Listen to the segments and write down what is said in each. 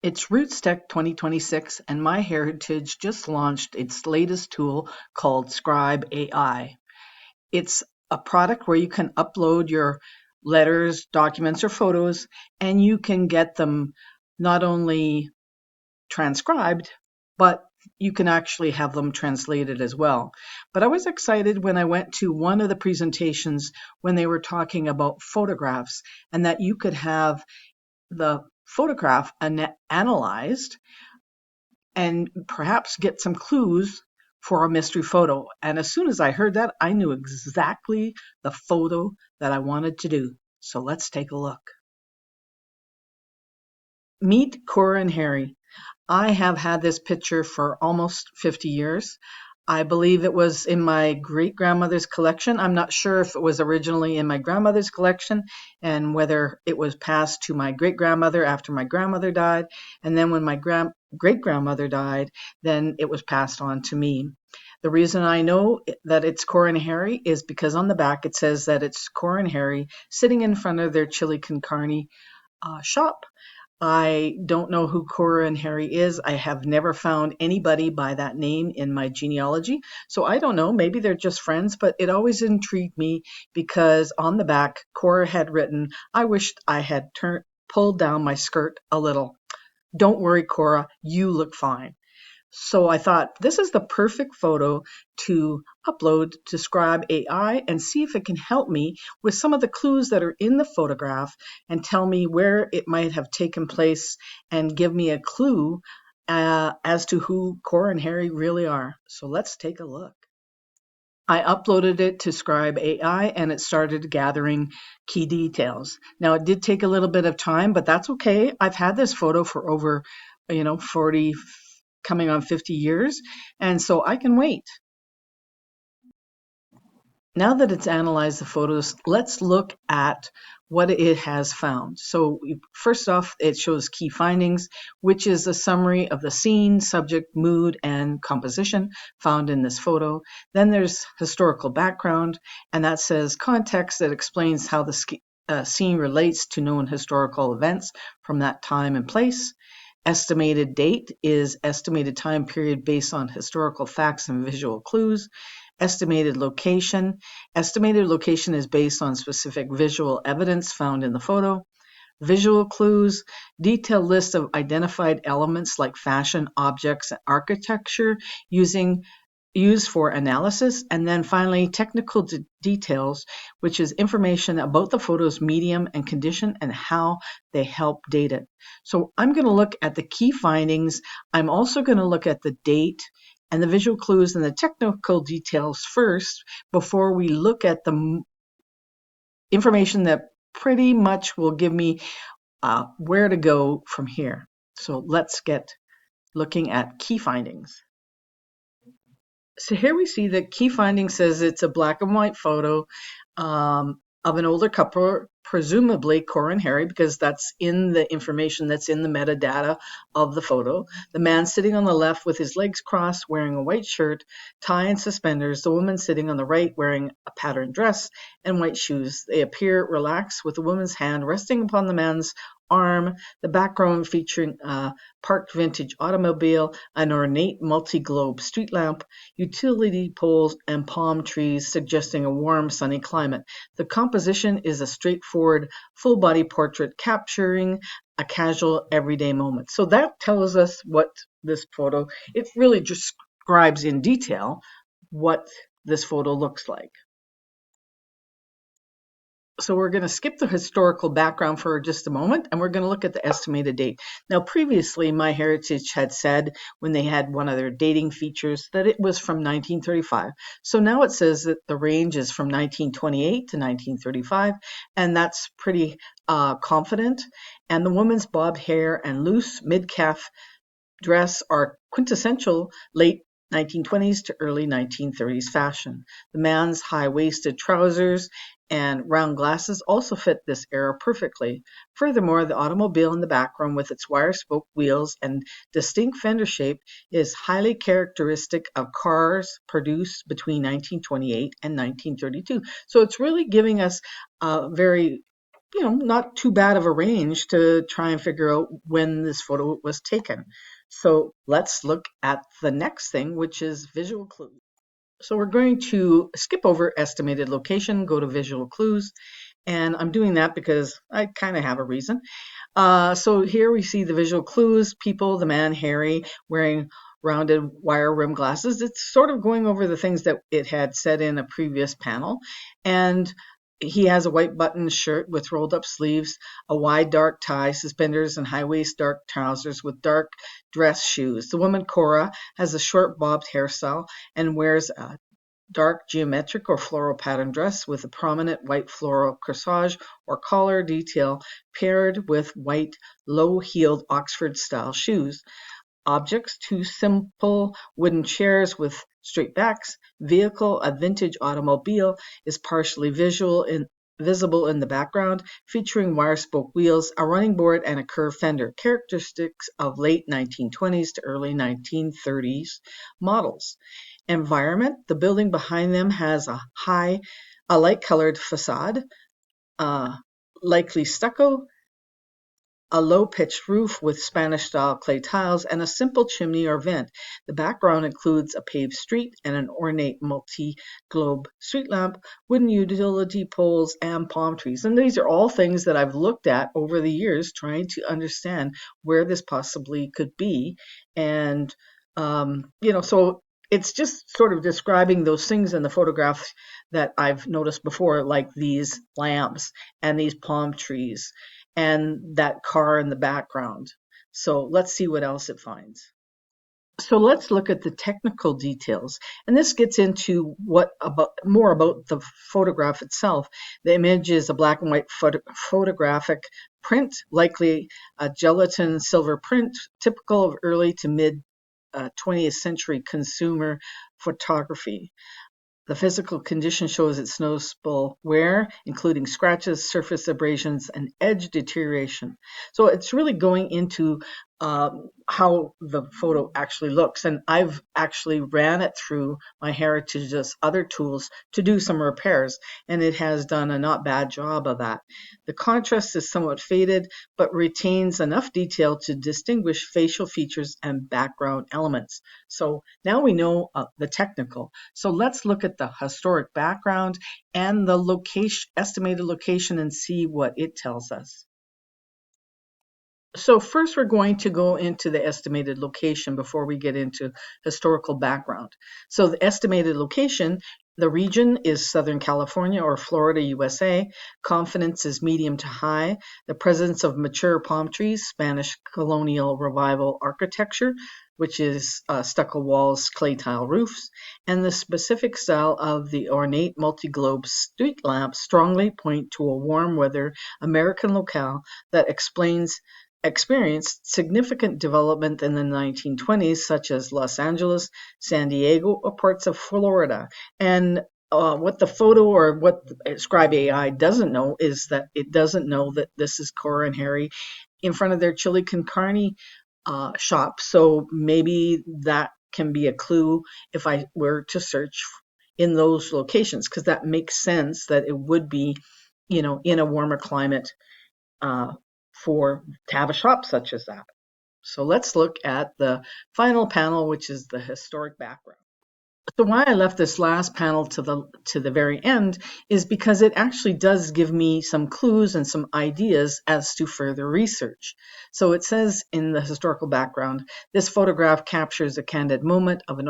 It's Roots Tech 2026, and MyHeritage just launched its latest tool called Scribe AI. It's a product where you can upload your letters, documents, or photos, and you can get them not only transcribed, but you can actually have them translated as well. But I was excited when I went to one of the presentations when they were talking about photographs and that you could have the photograph analyzed and perhaps get some clues for a mystery photo. And as soon as I heard that, I knew exactly the photo that I wanted to do. So let's take a look. Meet Cora and Harry. I have had this picture for almost 50 years. I believe it was in my great-grandmother's collection. I'm not sure if it was originally in my grandmother's collection and whether it was passed to my great-grandmother after my grandmother died. And then when my great-grandmother died, then it was passed on to me. The reason I know that it's Cora and Harry is because on the back it says that it's Cora and Harry sitting in front of their Chili Con Carne shop. I don't know who Cora and Harry is. I have never found anybody by that name in my genealogy. So I don't know, maybe they're just friends, but it always intrigued me because on the back, Cora had written, "I wished I had pulled down my skirt a little. Don't worry, Cora, you look fine." So I thought this is the perfect photo to upload to Scribe AI and see if it can help me with some of the clues that are in the photograph and tell me where it might have taken place and give me a clue as to who Cora and Harry really are. So let's take a look. I uploaded it to Scribe AI and it started gathering key details. Now it did take a little bit of time, but that's okay. I've had this photo for over, 40 coming on 50 years, and so I can wait. Now that it's analyzed the photos, let's look at what it has found. So first off, it shows key findings, which is a summary of the scene, subject, mood, and composition found in this photo. Then there's historical background, and that says context that explains how the scene relates to known historical events from that time and place. Estimated date is estimated time period based on historical facts and visual clues. Estimated location. Estimated location is based on specific visual evidence found in the photo. Visual clues. Detailed list of identified elements like fashion, objects, and architecture used for analysis. And then finally, technical details, which is information about the photo's medium and condition and how they help date it. So I'm going to look at the key findings. I'm also going to look at the date and the visual clues and the technical details first before we look at the information that pretty much will give me where to go from here. So let's get looking at key findings. So here we see that key finding says it's a black and white photo of an older couple, presumably Cora and Harry, because that's in the information that's in the metadata of the photo. The man sitting on the left with his legs crossed, wearing a white shirt, tie and suspenders. The woman sitting on the right wearing a patterned dress and white shoes. They appear relaxed with the woman's hand resting upon the man's arm, the background featuring a parked vintage automobile, an ornate multi-globe street lamp, utility poles, and palm trees suggesting a warm, sunny climate. The composition is a straightforward, full-body portrait capturing a casual, everyday moment. So that tells us what this photo, it really describes in detail what this photo looks like. So we're going to skip the historical background for just a moment, and we're going to look at the estimated date. Now, previously, MyHeritage had said when they had one of their dating features that it was from 1935. So now it says that the range is from 1928 to 1935, and that's pretty confident. And the woman's bobbed hair and loose mid-calf dress are quintessential late 1920s to early 1930s fashion. The man's high-waisted trousers and round glasses also fit this era perfectly. Furthermore, the automobile in the background with its wire-spoke wheels and distinct fender shape is highly characteristic of cars produced between 1928 and 1932. So it's really giving us a very not too bad of a range to try and figure out when this photo was taken. So let's look at the next thing, which is visual clues. So we're going to skip over estimated location, go to visual clues, and I'm doing that because I kind of have a reason. So here we see the visual clues, people, the man, Harry, wearing rounded wire rim glasses. It's sort of going over the things that it had said in a previous panel. And he has a white button shirt with rolled up sleeves, a wide dark tie, suspenders, and high waist dark trousers with dark dress shoes. The woman, Cora, has a short bobbed hairstyle and wears a dark geometric or floral pattern dress with a prominent white floral corsage or collar detail paired with white low-heeled Oxford-style shoes. Objects, two simple wooden chairs with straight backs. Vehicle, a vintage automobile, is partially visible in the background, featuring wire-spoke wheels, a running board, and a curved fender, characteristics of late 1920s to early 1930s models. Environment, the building behind them has a light-colored facade, likely stucco, a low-pitched roof with Spanish-style clay tiles, and a simple chimney or vent. The background includes a paved street and an ornate multi-globe street lamp, wooden utility poles, and palm trees. And these are all things that I've looked at over the years trying to understand where this possibly could be. And, so it's just sort of describing those things in the photographs that I've noticed before, like these lamps and these palm trees and that car in the background. So let's see what else it finds. So let's look at the technical details. And this gets into more about the photograph itself. The image is a black and white photographic print, likely a gelatin silver print, typical of early to mid 20th century consumer photography. The physical condition shows its noticeable wear, including scratches, surface abrasions, and edge deterioration. So it's really going into how the photo actually looks. And I've actually ran it through MyHeritage's other tools to do some repairs, and it has done a not bad job of that. The contrast is somewhat faded, but retains enough detail to distinguish facial features and background elements. So now we know the technical. So let's look at the historic background and the estimated location and see what it tells us. So first we're going to go into the estimated location before we get into historical background. So the estimated location, the region is Southern California or Florida, USA. Confidence is medium to high. The presence of mature palm trees, Spanish colonial revival architecture, which is stucco walls, clay tile roofs, and the specific style of the ornate multi-globe street lamp strongly point to a warm weather American locale that experienced significant development in the 1920s, such as Los Angeles, San Diego, or parts of Florida. And what the photo or what Scribe AI doesn't know is that it doesn't know that this is Cora and Harry in front of their Chili Con Carne shop. So maybe that can be a clue if I were to search in those locations, because that makes sense that it would be, in a warmer climate to have a shop such as that. So let's look at the final panel, which is the historic background. So why I left this last panel to the very end is because it actually does give me some clues and some ideas as to further research. So it says in the historical background, this photograph captures a candid moment of an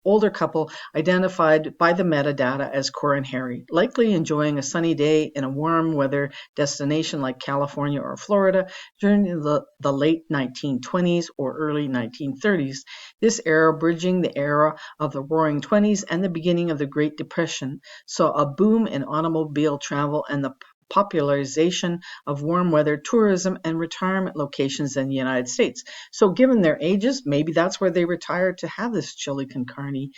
older couple identified by the metadata as Cora and Harry, likely enjoying a sunny day in a warm weather destination like California or Florida during the late 1920s or early 1930s. This era bridging the era of the Roaring '20s and the beginning of the Great Depression saw a boom in automobile travel and the popularization of warm weather tourism and retirement locations in the United States. So given their ages, maybe that's where they retired to have this Chili Con Carne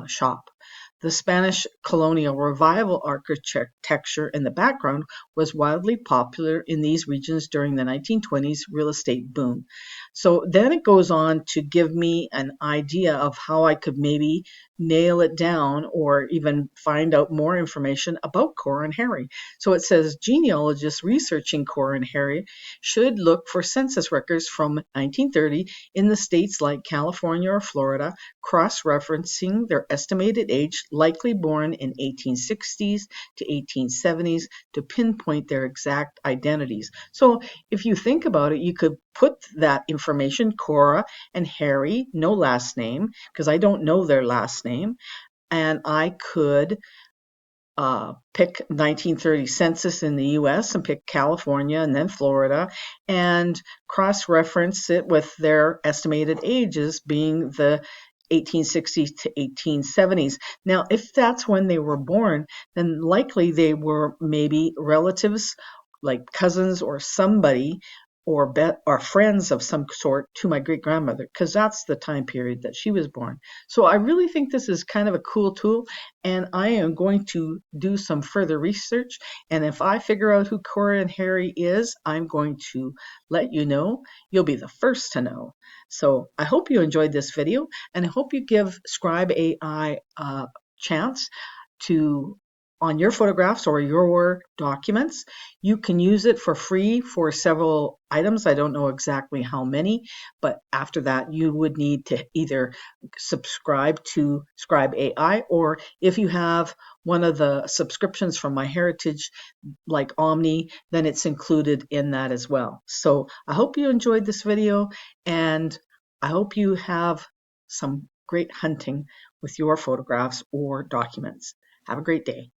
shop. The Spanish colonial revival architecture in the background was wildly popular in these regions during the 1920s real estate boom. So then it goes on to give me an idea of how I could maybe nail it down or even find out more information about Cora and Harry. So it says genealogists researching Cora and Harry should look for census records from 1930 in the states like California or Florida, cross-referencing their estimated age, likely born in 1860s to 1870s, to pinpoint their exact identities. So if you think about it, you could put that information, Cora and Harry, no last name, because I don't know their last name, and I could pick 1930 census in the US and pick California and then Florida and cross-reference it with their estimated ages being the 1860s to 1870s. Now, if that's when they were born, then likely they were maybe relatives like cousins or somebody or friends of some sort to my great grandmother, because that's the time period that she was born. So I really think this is kind of a cool tool, and I am going to do some further research. And if I figure out who Cora and Harry is, I'm going to let you know. You'll be the first to know. So I hope you enjoyed this video, and I hope you give Scribe AI a chance to on your photographs or your documents. You can use it for free for several items. I don't know exactly how many, but after that you would need to either subscribe to Scribe AI, or if you have one of the subscriptions from MyHeritage like Omni, then it's included in that as well. So I hope you enjoyed this video, and I hope you have some great hunting with your photographs or documents. Have a great day.